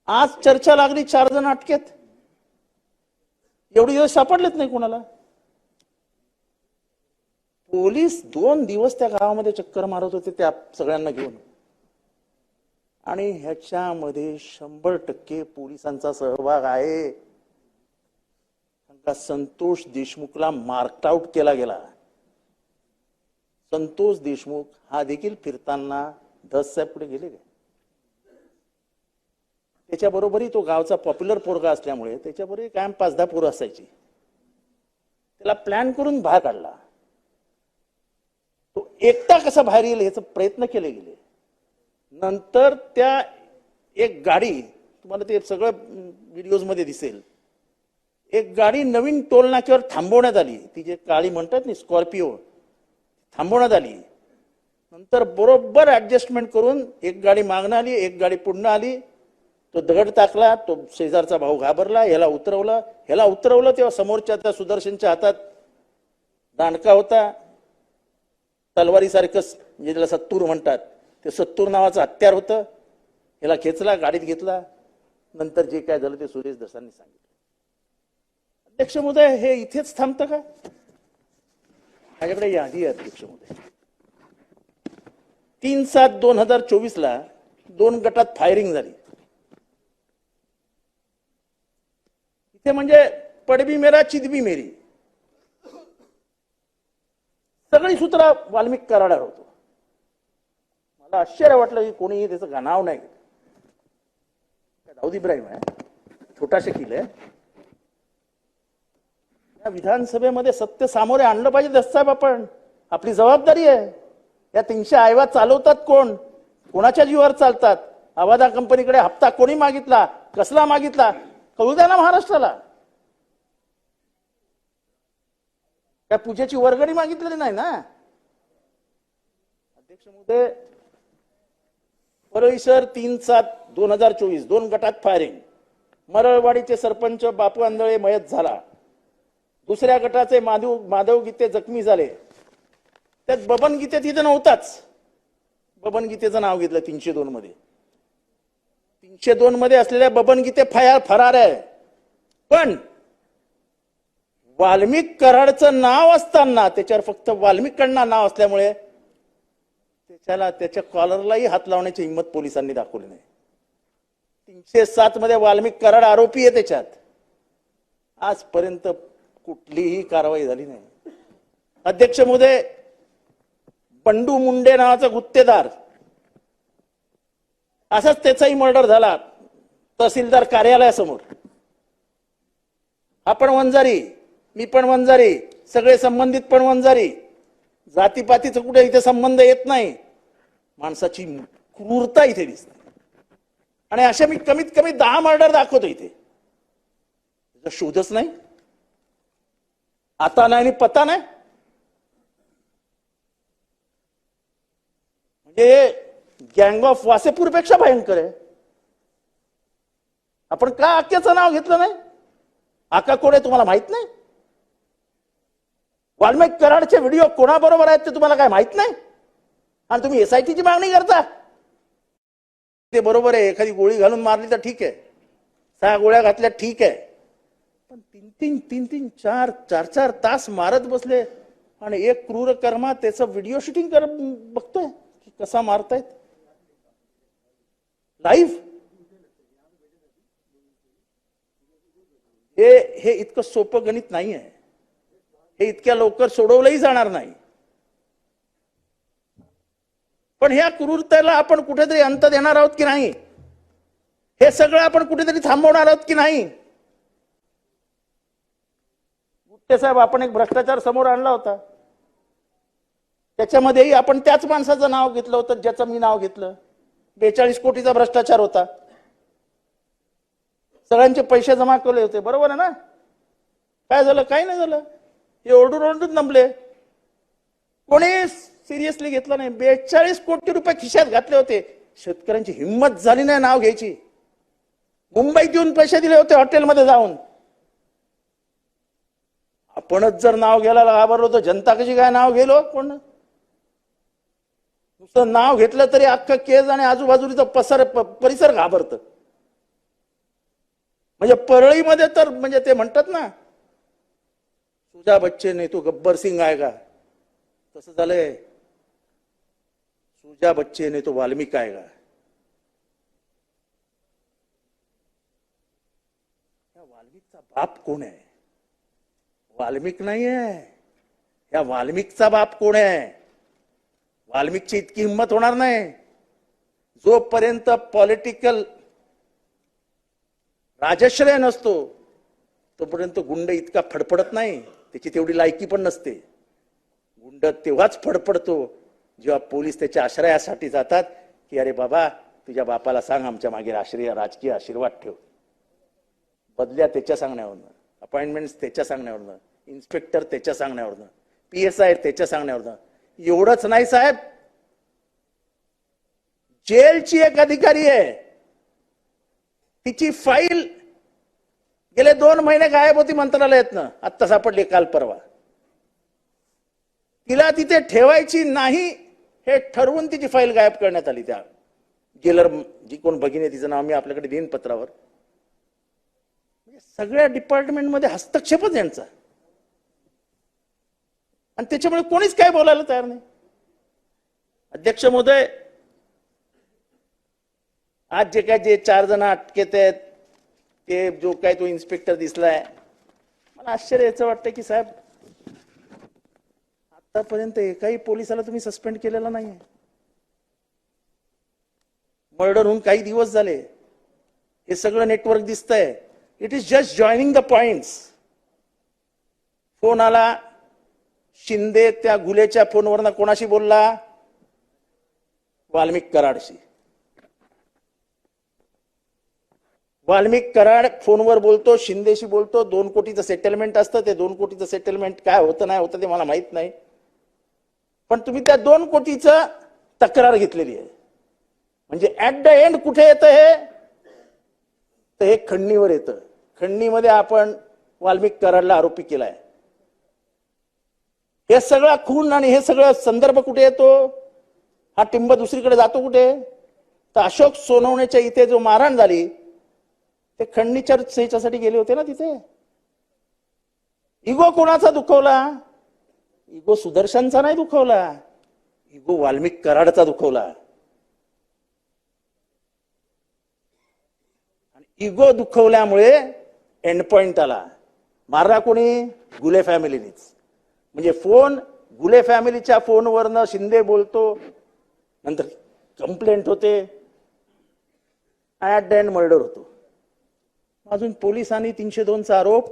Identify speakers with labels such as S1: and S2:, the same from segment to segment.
S1: आज चर्चा लागली 4 जण अटकेत. एवढे दिवस सापडलेच नाही कोणाला. पोलीस 2 दिवस त्या गावामध्ये चक्कर मारत होते त्या सगळ्यांना घेऊन. आणि ह्याच्यामध्ये 100% पोलिसांचा सहभाग आहे. संतोष देशमुखला मार्क आउट केला गेला. संतोष देशमुख हा देखील फिरताना धस साहेब पुढे गेले. त्याच्याबरोबरही तो गावचा पॉप्युलर पोरगा असल्यामुळे त्याच्याबरोबर कायम 5-10 पोरं असायची. त्याला प्लॅन करून बाहेर काढला. तो एकटा कसा बाहेर येईल याचा प्रयत्न केले गेले. नंतर त्या एक गाडी, तुम्हाला ते सगळं व्हिडिओज मध्ये दिसेल, एक गाडी नवीन टोल नाक्यावर थांबवण्यात आली. ती जे काळी म्हणतात ना स्कॉर्पिओ, थांबवण्यात आली. नंतर बरोबर ऍडजस्टमेंट करून एक गाडी मागणं आली, एक गाडी पुढनं आली. तो दगड टाकला. तो शेजारचा भाऊ घाबरला. ह्याला उतरवलं तेव्हा समोरच्या त्या सुदर्शनच्या हातात दांडका होता, तलवारीसारखं, म्हणजे त्याला सत्तूर म्हणतात. ते सत्तूर नावाचं हत्यार होतं. ह्याला खेचला, गाडीत घेतला. नंतर जे काय झालं ते सुरेश धसांनी सांगितलं. अध्यक्ष महोदय, हे इथेच थांबतं का? माझ्याकडे यादी आहे अध्यक्ष महोदय. 3/7/2024 2 गटात फायरिंग झाली. इथे म्हणजे पडबी मेरा चिदबी मेरी सगळी सूत्र वाल्मिक कराडावर होतो. मला आश्चर्य वाटलं की कोणीही त्याचं नाव नाही घेतलं. दाऊद इब्राहिम आहे, छोटा शकील आहे. या विधानसभेमध्ये सत्य सामोरे आणलं पाहिजे दससाहेब. आपण, आपली जबाबदारी आहे. या 300 आयवा चालवतात कोण? कोणाच्या जीवावर चालतात? आवादा कंपनीकडे हप्ता कोणी मागितला? कसला मागितला? कळू द्या ना महाराष्ट्राला. त्या पूजेची वर्गणी मागितलेली नाही ना. अध्यक्ष महोदय, परळी शहर 3/7/2024 2 गटात फायरिंग. मरळवाडीचे सरपंच बापू आंधळे मयत झाला. दुसऱ्या गटाचे माधव गीते जखमी झाले. त्यात बबन गीते तिथे नव्हताच. बबन गीतेचं नाव घेतलं 302 मध्ये. 302 मध्ये असलेल्या बबन गीते फरार आहे. पण वाल्मिक कराडचं नाव असताना त्याच्यावर फक्त वाल्मिकांना नाव असल्यामुळे त्याच्या कॉलरलाही हात लावण्याची हिंमत पोलिसांनी दाखवली नाही. 307 मध्ये वाल्मिक कराड आरोपी आहे. त्याच्यात आजपर्यंत कुठलीही कारवाई झाली नाही. अध्यक्ष महोदय, बंडू मुंडे नावाचा गुत्तेदार, असाच त्याचाही मर्डर झाला तहसीलदार कार्यालयासमोर. आपण वंजारी, मी पण वंजारी, सगळे संबंधित पण वंजारी. जातीपातीचा कुठे इथे संबंध येत नाही. माणसाची क्रूरता इथे दिसते. आणि अशा मी कमीत कमी 10 मर्डर दाखवतो इथे. त्याचा शोधच नाही, आता नाही आणि पता नाही. म्हणजे गँग ऑफ वासेपूर पेक्षा भयंकर आहे. आपण का आक्याचं नाव घेतलं नाही? आका कोडे तुम्हाला माहित नाही? वाल्मिक कराडचे व्हिडिओ कोणाबरोबर आहेत ते तुम्हाला काय माहित नाही? आणि तुम्ही SITची मागणी करता. ते बरोबर आहे, एखादी गोळी घालून मारली तर ठीक आहे, 6 गोळ्या घातल्या ठीक आहे. पण 3-3, 4-4 तास मारत बसले आणि एक क्रूर कर्मा त्याचं व्हिडिओ शूटिंग करत बघतोय की कसा मारतायत लाईव्ह. हे इतकं सोपं गणित नाही आहे. हे इतक्या लवकर सोडवलंही जाणार नाही. पण ह्या क्रूरतेला आपण कुठेतरी अंत देणार आहोत की नाही? हे सगळं आपण कुठेतरी थांबवणार आहोत की नाही? गुट्टे साहेब, आपण एक भ्रष्टाचार समोर आणला होता. त्याच्यामध्येही आपण त्याच माणसाचं नाव घेतलं होतं ज्याचं मी नाव घेतलं. 42 कोटीचा भ्रष्टाचार होता. सगळ्यांचे पैसे जमा केले होते, बरोबर आहे ना? काय झालं? काही नाही झालं. हे ओरडून नंबले. कोणी सिरियसली घेतलं नाही. 42 कोटी रुपये खिशात घातले होते. शेतकऱ्यांची हिंमत झाली नाही नाव घ्यायची. मुंबईत येऊन पैसे दिले होते हॉटेलमध्ये जाऊन. आपणच जर नाव घ्यायला घाबरलो तर जनता कशी काय नाव गेलो? कोण नुसतं नाव घेतलं तरी अख्खं केज आणि आजूबाजूचा परिसर घाबरतं. म्हणजे परळीमध्ये तर म्हणजे ते म्हणतात ना, सुजा बच्चे ने तो गब्बर सिंग आएगा, तसं झालंय. सुजा बच्चे ने तो वाल्मिक आएगा. या वाल्मिकचा बाप कोण आहे? वाल्मिक नाही आहे. या वाल्मिकचा बाप कोण आहे? वाल्मिकची इतकी हिंमत होणार नाही. जोपर्यंत पॉलिटिकल राजश्रय नसतो तोपर्यंत गुंड इतका फडफडत नाही. त्याची तेवढी लायकी पण नसते. गुंड तेव्हाच फडफडतो जेव्हा पोलीस त्याच्या आश्रयासाठी जातात की अरे बाबा तुझ्या बापाला सांग आमच्या मागे राजकीय आशीर्वाद ठेव. बदल्या त्याच्या सांगण्यावरनं, अपॉइंटमेंट त्याच्या सांगण्यावरनं, इन्स्पेक्टर त्याच्या सांगण्यावरनं, PSI त्याच्या सांगण्यावरनं. एवढंच नाही साहेब, जेलची एक अधिकारी आहे, तिची फाईल गेले 2 महिने गायब होती मंत्रालयातनं, आत्ता सापडली काल परवा. तिला तिथे ठेवायची नाही हे ठरवून तिची फाईल गायब करण्यात आली. त्या जेलर जी कोण भगिनी तिचं नाव मी आपल्याकडे देईन पत्रावर. सगळ्या डिपार्टमेंटमध्ये हस्तक्षेपच यांचा, आणि त्याच्यामुळे कोणीच काय बोलायला तयार नाही. अध्यक्ष महोदय, आज जे 4 जण अटकेत आहेत, ते जो काय तो इन्स्पेक्टर दिसलाय, मला आश्चर्य याचं वाटतं की साहेब आतापर्यंत एकाही पोलिसाला तुम्ही सस्पेंड केलेला नाहीये. मर्डर होऊन काही दिवस झाले, हे सगळं नेटवर्क दिसतंय. It is just joining the points. Phone आला, शिंदे त्या गुलेच्या फोनवरनं कोणाशी बोलला? वाल्मिक कराडशी. वाल्मिक कराड फोनवर बोलतो, शिंदेशी बोलतो. 2 कोटीचं सेटलमेंट असतं. ते 2 कोटीचं सेटलमेंट काय होतं नाही होतं ते मला माहित नाही, पण तुम्ही त्या 2 कोटीचं तक्रार घेतलेली आहे. म्हणजे ऍट द एंड कुठे येतं हे? तर हे खंडणीवर येतं. खंडणीमध्ये आपण वाल्मिक कराडला आरोपी केलाय. हे सगळा खून आणि हे सगळं संदर्भ कुठे येतो? हा टिंब दुसरीकडे जातो कुठे? तर अशोक सोनवणेच्या इथे जो मारहाण झाली ते खंडणीच्या ह्याच्यासाठी गेले होते ना तिथे. इगो कोणाचा दुखवला? इगो सुदर्शनचा नाही दुखवला, इगो वाल्मिक कराडचा दुखवला. आणि इगो दुखवल्यामुळे एंड पॉइंट आला. मारला कोणी? गुले फॅमिलीनीच. म्हणजे फोन गुले फॅमिलीच्या फोनवरनं शिंदे बोलतो, नंतर कंप्लेंट होते, ऍट द एंड मर्डर होतो. अजून पोलिसांनी 302चा आरोप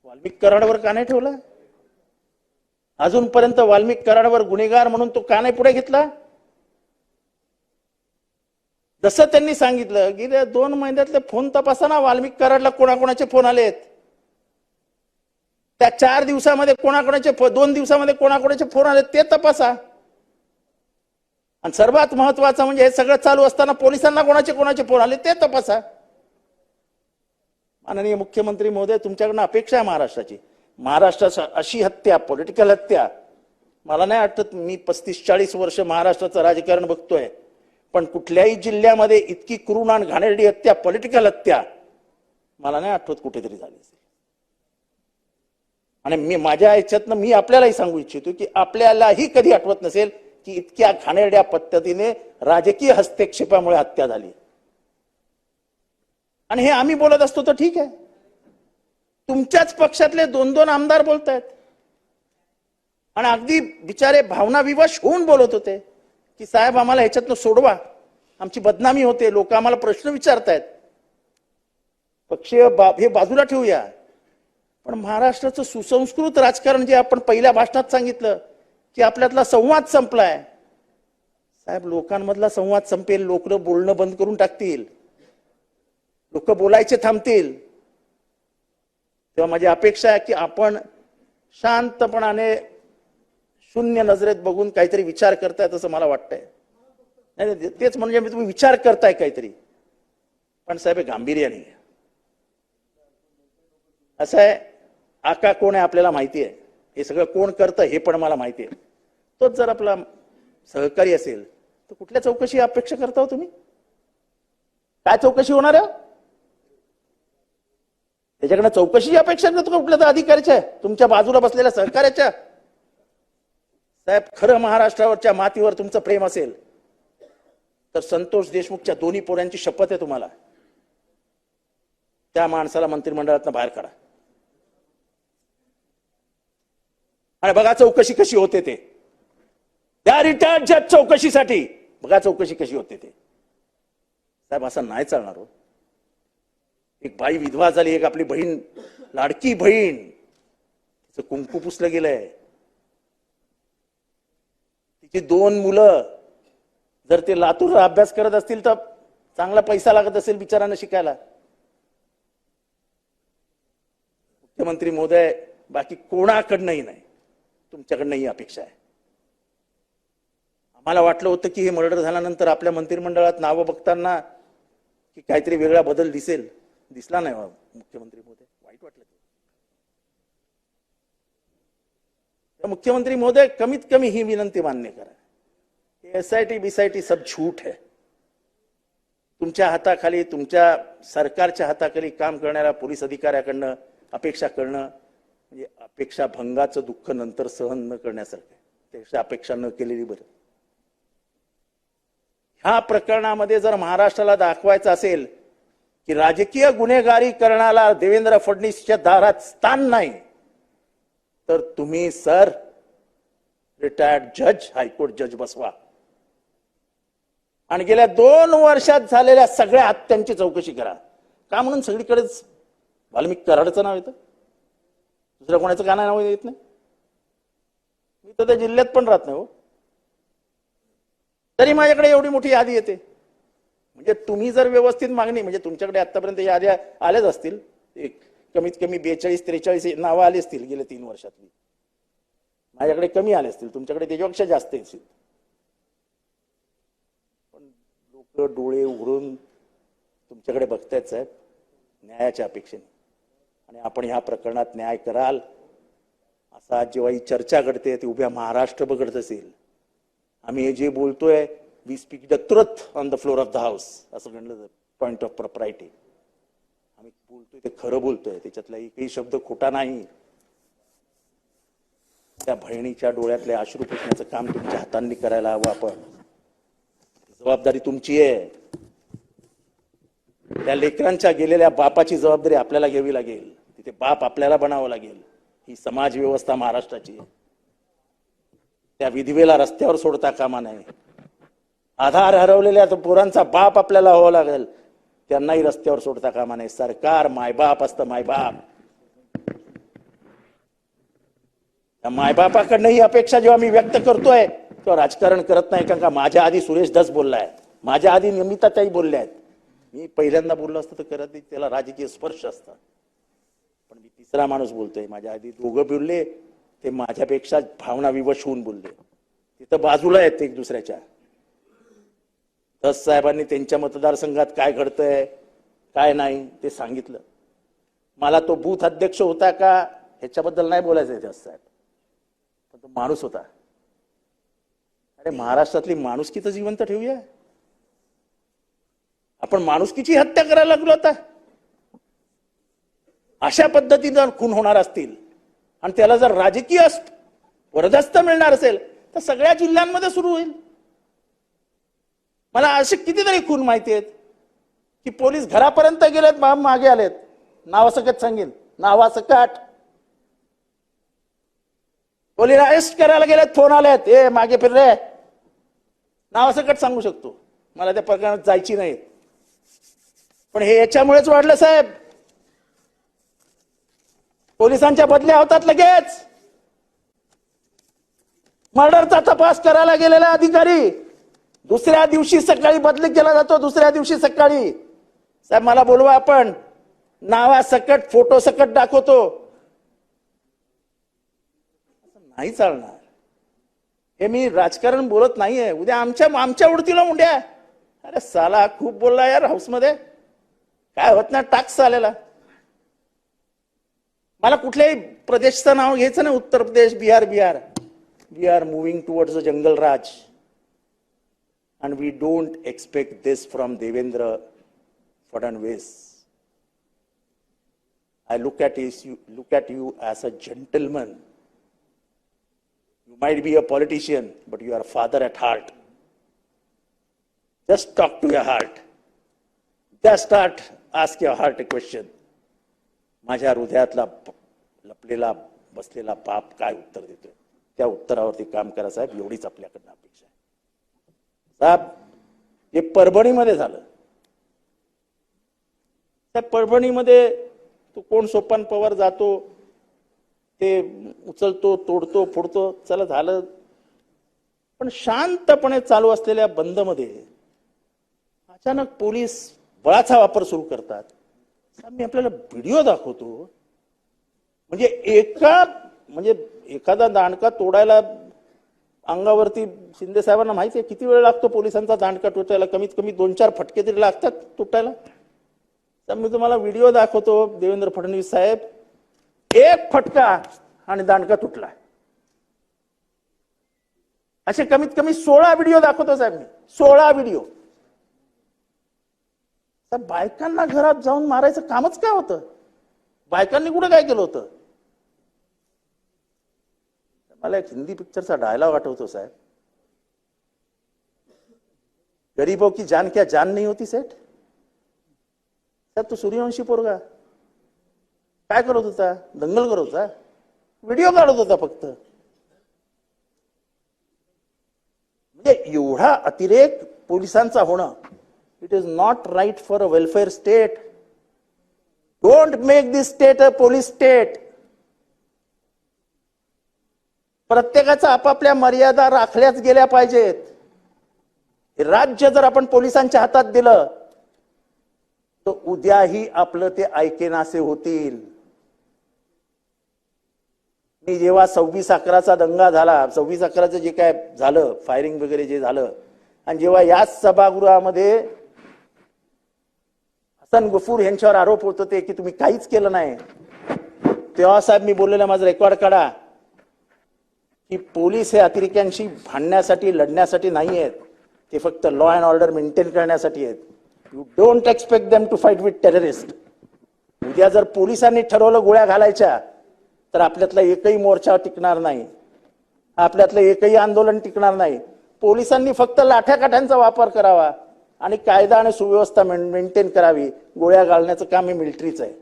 S1: वाल्मिक कराडवर का नाही ठेवला? अजूनपर्यंत वाल्मिक कराडवर गुन्हेगार म्हणून तो का नाही पुढे घेतला? जसं त्यांनी सांगितलं गेल्या 2 महिन्यातले फोन तपासा ना, वाल्मिक कराडला कोणाकोणाचे फोन आलेत. त्या 4 दिवसामध्ये कोणाकोणाचे 2 दिवसामध्ये कोणाकोणाचे फोन आले ते तपासा. आणि सर्वात महत्वाचं म्हणजे हे सगळं चालू असताना पोलिसांना कोणाचे फोन आले ते तपासा. माननीय मुख्यमंत्री महोदय, तुमच्याकडनं अपेक्षा आहे महाराष्ट्राची. महाराष्ट्राची अशी हत्या, पॉलिटिकल हत्या, मला नाही वाटत. मी 35-40 वर्ष महाराष्ट्राचं राजकारण बघतोय, पण कुठल्याही जिल्ह्यामध्ये इतकी क्रूर आणि घाणेरडी हत्या, पॉलिटिकल हत्या मला नाही आठवत कुठेतरी झाली असेल. आणि मी माझ्या ह्याच्यातनं मी आपल्यालाही सांगू इच्छितो की आपल्यालाही कधी आठवत नसेल की इतक्या घाणेरड्या पद्धतीने राजकीय हस्तक्षेपामुळे हत्या झाली. आणि हे आम्ही बोलत असतो तर ठीक आहे, तुमच्याच पक्षातले 2-2 आमदार बोलतायत आणि अगदी बिचारे भावनाविवश होऊन बोलत होते की साहेब आम्हाला ह्याच्यातनं सोडवा, आमची बदनामी होते, लोक आम्हाला प्रश्न विचारतायत. पक्षीय हे बाजूला ठेवूया, पण महाराष्ट्राचं सुसंस्कृत राजकारण जे आपण पहिल्या भाषणात सांगितलं की आपल्यातला संवाद संपलाय. साहेब, लोकांमधला संवाद संपेल, लोक बोलणं बंद करून टाकतील, लोक बोलायचे थांबतील. तेव्हा माझी अपेक्षा आहे की आपण शांतपणाने शून्य नजरेत बघून काहीतरी विचार करतायत असं मला वाटतंय. नाही, तेच म्हणजे तुम्ही विचार करताय काहीतरी, पण साहेब गांभीर्याने. असं आहे, आका कोण आहे आपल्याला माहिती आहे, हे सगळं कोण करतं हे पण मला माहिती आहे. तोच जर आपला सहकारी असेल तर कुठल्या चौकशी अपेक्षा करता हो तुम्ही? काय चौकशी होणार आहे? त्याच्याकडनं चौकशीची अपेक्षा करतो का कुठल्या तर अधिकाऱ्याच्या, तुमच्या बाजूला बसलेल्या सहकार्याच्या? साहेब, खरं महाराष्ट्रावरच्या मातीवर तुमचं प्रेम असेल तर संतोष देशमुखच्या दोन्ही पोरांची शपथ आहे तुम्हाला, त्या माणसाला मंत्रिमंडळातनं बाहेर काढा आणि बघा चौकशी कशी होते ते. त्या रिटायर्ड जज चौकशीसाठी बघा चौकशी कशी होते ते. साहेब, असं नाही चालणार हो. एक बाई विधवा झाली, एक आपली बहीण, लाडकी बहीण, तिचं कुंकू पुसलं गेलंय, तिची 2 मुलं, जर ते लातूरला अभ्यास करत असतील तर चांगला पैसा लागत असेल बिचारांना शिकायला. मुख्यमंत्री महोदय, बाकी कोणाकडनंही नाही, तुमच्याकडनं ही अपेक्षा आहे. आम्हाला वाटलं होतं की हे मर्डर झाल्यानंतर आपल्या मंत्रिमंडळात नावं बघताना की काहीतरी वेगळा बदल दिसेल, दिसला नाही मुख्यमंत्री महोदय. वाईट वाटलं. मुख्यमंत्री महोदय, कमीत कमी ही विनंती मान्य करा, एसआयटी बीसायटी सब झूठ है. तुमच्या हाताखाली, तुमच्या सरकारच्या हाताखाली काम करणाऱ्या पोलीस अधिकाऱ्याकडनं अपेक्षा करणं म्हणजे अपेक्षा भंगाचं दुःख नंतर सहन न करण्यासारखं. त्यापेक्षा अपेक्षा न केलेली बरं. ह्या प्रकरणामध्ये जर महाराष्ट्राला दाखवायचं असेल की राजकीय गुन्हेगारी करण्याला देवेंद्र फडणवीसच्या दारात स्थान नाही, तर तुम्ही सर रिटायर्ड जज, हायकोर्ट जज बसवा आणि गेल्या 2 वर्षात झालेल्या सगळ्या हत्यांची चौकशी करा. का म्हणून सगळीकडेच वाल्मिक कराडचं नाव येतं, दुसऱ्या कोणाचं का नाव येत नाही? मी तर त्या जिल्ह्यात पण राहत नाही हो, तरी माझ्याकडे एवढी मोठी यादी येते. म्हणजे तुम्ही जर व्यवस्थित मागणी, म्हणजे तुमच्याकडे आतापर्यंत याद्या आल्याच असतील, एक कमीत कमी 42-43 नावं आली असतील गेल्या 3 वर्षातली. माझ्याकडे कमी आले असतील, तुमच्याकडे त्याच्यापेक्षा जास्त असतील. पण लोक डोळे उघडून तुमच्याकडे बघतायत साहेब, न्यायाच्या अपेक्षेने. आणि आपण ह्या प्रकरणात न्याय कराल असं आज जेव्हा ही चर्चा घडते ती उभ्या महाराष्ट्र बघत असेल. आम्ही हे जे बोलतोय, we speak the truth on the floor of the house, असं म्हणलं पॉइंट ऑफ प्रॉपर्टी. आम्ही बोलतोय ते खरं बोलतोय, त्याच्यातला एकही शब्द खोटा नाही. त्या बहिणीच्या डोळ्यातले अश्रू पुसण्याचं काम तुमच्या हातांनी करायला हवं. आपण, जबाबदारी तुमची आहे. त्या लेकरांच्या गेलेल्या बापाची जबाबदारी आपल्याला घ्यावी लागेल. तिथे बाप आपल्याला बनावं लागेल. ही समाज व्यवस्था महाराष्ट्राची आहे. त्या विधवेला रस्त्यावर सोडता कामा नये. आधार हरवलेल्या पोरांचा बाप आपल्याला व्हावं लागेल, त्यांनाही रस्त्यावर सोडता कामा नये. सरकार मायबाप असतं, मायबाप. त्या मायबापाकडनं ही अपेक्षा जेव्हा मी व्यक्त करतोय तेव्हा राजकारण करत नाही. कारण का माझ्या आधी सुरेश धस बोललाय, माझ्या आधी नमिताताई बोलल्या आहेत. मी पहिल्यांदा बोललो असतो तर करत त्याला राजकीय स्पर्श असता, पण मी तिसरा माणूस बोलतोय. माझ्या आधी दोघं बोलले, ते माझ्यापेक्षा भावना विवश होऊन बोलले. तिथं बाजूला आहेत एक दुसऱ्याच्या. धस साहेबांनी त्यांच्या मतदारसंघात काय घडतंय काय नाही ते सांगितलं. मला तो बूथ अध्यक्ष होता का ह्याच्याबद्दल नाही बोलायचंय धस साहेब, पण तो माणूस होता. अरे महाराष्ट्रातली माणुसकी तर जिवंत ठेवूया. आपण माणुसकीची हत्या करायला लागलो आता. अशा पद्धतीने खून होणार असतील आणि त्याला जर राजकीय वरदस्त मिळणार असेल तर सगळ्या जिल्ह्यांमध्ये सुरू होईल. मला असे कितीतरी खून माहिती आहेत की पोलीस घरापर्यंत गेलेत, मागे आलेत. नावासकट सांगेन, नावासकट पोलीस अरेस्ट करायला गेलेत, फोन आलेत, ए मागे फिर रे, नावासकट सांगू शकतो. मला त्या प्रकरणात जायची नाही. पण हे याच्यामुळेच वाढलं साहेब. पोलिसांच्या बदल्या होतात लगेच. मर्डरचा तपास करायला गेलेला अधिकारी दुसऱ्या दिवशी सकाळी बदली केला जातो. दुसऱ्या दिवशी सकाळी साहेब मला बोलवा, आपण नावासकट फोटो सकट दाखवतो. नाही चालणार. हे मी राजकारण बोलत नाहीये. उद्या आमच्या उडतीला मुंड्या. अरे साला खूप बोलला यार हाऊसमध्ये, काय होत नाही टाक्स आलेला. मला कुठल्याही प्रदेशचं नाव घ्यायचं नाही. Uttar Pradesh, Bihar. We are moving towards the jungle raj and we don't expect this from Devendra Fadnavis. I look at you as a gentleman. You might be a politician, but you are a father at heart. Just talk to your heart. Just ask your heart a question. माझ्या हृदयातला लपलेला बसलेला पाप काय उत्तर देतोय, त्या उत्तरावरती काम करा साहेब, एवढीच आपल्याकडनं अपेक्षा आहे. साहेब, हे परभणीमध्ये झालं. त्या परभणीमध्ये तो कोण सोपान पवार जातो, ते उचलतो, तोडतो, फोडतो, चला झालं. पण शांतपणे चालू असलेल्या बंदमध्ये अचानक पोलीस बळाचा वापर सुरू करतात. मी आपल्याला व्हिडिओ दाखवतो. म्हणजे एखादा दांडका तोडायला अंगावरती शिंदे साहेबांना माहिती आहे किती वेळ लागतो पोलिसांचा दांडका तुटायला, कमीत कमी 2-4 फटके तरी लागतात तुटायला. तर मी तुम्हाला व्हिडिओ दाखवतो. देवेंद्र फडणवीस साहेब, एक फटका आणि दांडका तुटला. असे कमीत कमी 16 व्हिडिओ दाखवतो साहेब मी. 16 व्हिडिओ. बायकांना घरात जाऊन मारायचं कामच काय होतं? बायकांनी कुठं काय केलं होतं? मला एक हिंदी पिक्चरचा डायलॉग आठवतो साहेब, गरीबों की जान क्या जान नहीं होती सेठ. साहेब, तो सूर्यवंशी पोरगा काय करत होता? दंगल करत होता, व्हिडिओ काढत होता फक्त. म्हणजे एवढा अतिरेक पोलिसांचा होणं, it is not right for a welfare state. Don't make this state a police state. प्रत्येकाचा आपापल्या मर्यादा राखल्याच गेल्या पाहिजेत. हे राज्य जर आपण पोलिसांच्या हातात दिलं तर उद्याही आपलं ते ऐकेनासे होतील. मी जेव्हा 26/11चा दंगा झाला, 26/11चं जे काय झालं, फायरिंग वगैरे जे झालं, आणि जेव्हा याच सभागृहामध्ये हसन गफूर यांच्यावर आरोप होत होते की तुम्ही काहीच केलं नाही, तेव्हा साहेब मी बोललेलं माझं रेकॉर्ड काढा की पोलीस हे अतिरेक्यांशी भांडण्यासाठी लढण्यासाठी नाही आहेत, ते फक्त लॉ अँड ऑर्डर मेंटेन करण्यासाठी आहेत. You don't expect them to fight with terrorist. उद्या जर पोलिसांनी ठरवलं गोळ्या घालायच्या तर आपल्यातला एकही मोर्चा टिकणार नाही, आपल्यातलं एकही आंदोलन टिकणार नाही. पोलिसांनी फक्त लाठ्याकाठ्यांचा वापर करावा आणि कायदा आणि सुव्यवस्था मेंटेन करावी. गोळ्या घालण्याचं काम हे मिलिटरीचं आहे.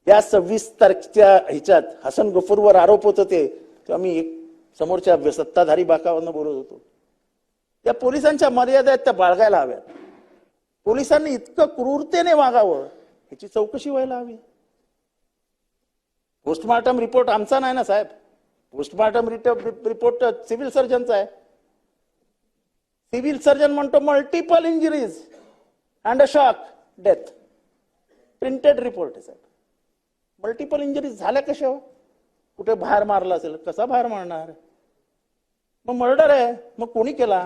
S1: या 26 तारखेच्या ह्याच्यात हसन गफूरवर आरोप होत होते तेव्हा मी समोरच्या सत्ताधारी बाकावरनं बोलत होतो. त्या पोलिसांच्या मर्यादा आहेत त्या बाळगायला हव्यात. पोलिसांनी इतकं क्रूरतेने वागावं ह्याची चौकशी व्हायला हवी. पोस्टमार्टम रिपोर्ट आमचा नाही ना साहेब, पोस्टमार्टम रिपोर्ट सिव्हिल सर्जनचा आहे. सिव्हिल सर्जन म्हणतो multiple injuries and a shock death. Printed report आहे साहेब. मल्टिपल इंजुरीज झाल्या कशा? कुठे बाहेर मारला असेल, कसा बाहेर मारणार? मग मर्डर आहे, मग कोणी केला?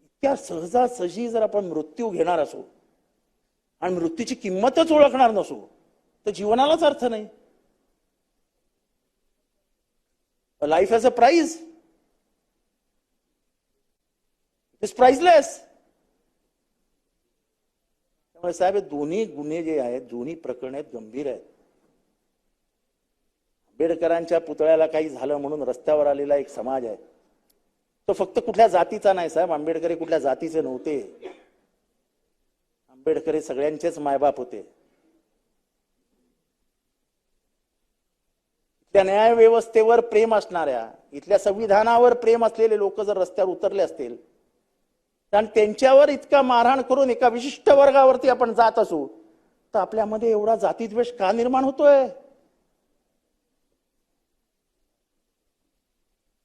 S1: इतक्या सहजासहजी जर आपण मृत्यू घेणार असू आणि मृत्यूची किंमतच ओळखणार नसू तर जीवनालाच अर्थ नाही. Life has a price, it is priceless. त्यामुळे साहेब दोन्ही गुन्हे जे आहेत, दोन्ही प्रकरण आहेत, गंभीर आहेत. आंबेडकरांच्या पुतळ्याला काही झालं म्हणून रस्त्यावर आलेला एक समाज आहे, तो फक्त कुठल्या जातीचा नाही साहेब. आंबेडकर कुठल्या जातीचे नव्हते. आंबेडकर सगळ्यांचेच मायबाप होते. इथल्या न्याय व्यवस्थेवर प्रेम असणाऱ्या, इथल्या संविधानावर प्रेम असलेले लोक जर रस्त्यावर उतरले असतील आणि त्यांच्यावर इतका मारहाण करून एका विशिष्ट वर्गावरती आपण जात असू तर आपल्यामध्ये एवढा जातीद्वेष का निर्माण होतोय?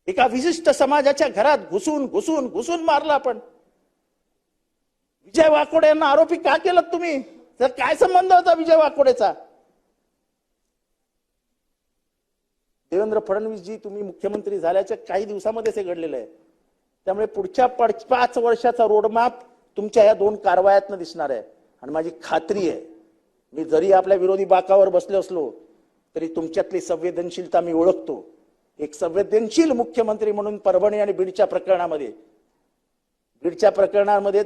S1: एका विशिष्ट समाजाच्या घरात घुसून मारला आपण. विजय वाकोडे यांना आरोपी का केलं तुम्ही? तर काय संबंध होता विजय वाकोडेचा? देवेंद्र फडणवीस जी तुम्ही मुख्यमंत्री झाल्याच्या काही दिवसामध्येच हे घडलेलं आहे. त्यामुळे पुढच्या 5 वर्षाचा रोडमॅप तुमच्या या 2 कारवायातनं दिसणार आहे. आणि माझी खात्री आहे, मी जरी आपल्या विरोधी बाकावर बसलो असलो तरी तुमच्यातली संवेदनशीलता मी ओळखतो. एक संवेदनशील मुख्यमंत्री म्हणून परभणी आणि बीडच्या प्रकरणामध्ये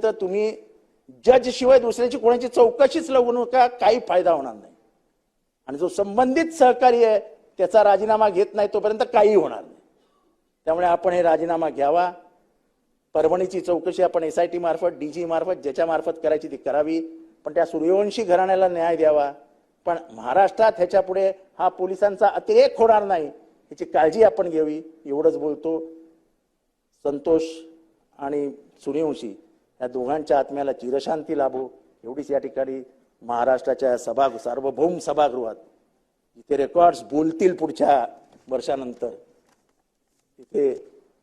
S1: तर तुम्ही जज शिवाय दुसऱ्याची कोणाची चौकशीच लागू नका, काही फायदा होणार नाही. आणि जो संबंधित सहकारी आहे त्याचा राजीनामा घेत नाही तोपर्यंत काही होणार नाही. त्यामुळे आपण हे राजीनामा घ्यावा. परभणीची चौकशी आपण SIT मार्फत, DG मार्फत, ज्याच्या मार्फत करायची ती करावी, पण त्या सूर्यवंशी घराण्याला न्याय द्यावा. पण महाराष्ट्रात ह्याच्या पुढे हा पोलिसांचा अतिरेक होणार नाही याची काळजी आपण घ्यावी. एवढंच बोलतो. संतोष आणि सूर्यवंशी या दोघांच्या आत्म्याला चिरशांती लाभो एवढीच या ठिकाणी महाराष्ट्राच्या सार्वभौम सभागृहात जिथे रेकॉर्ड्स बोलतील पुढच्या वर्षानंतर तिथे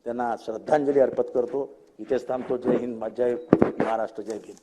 S1: त्यांना श्रद्धांजली अर्पण करतो. इथेच थांबतो. जय हिंद, जय महाराष्ट्र, जय भीम.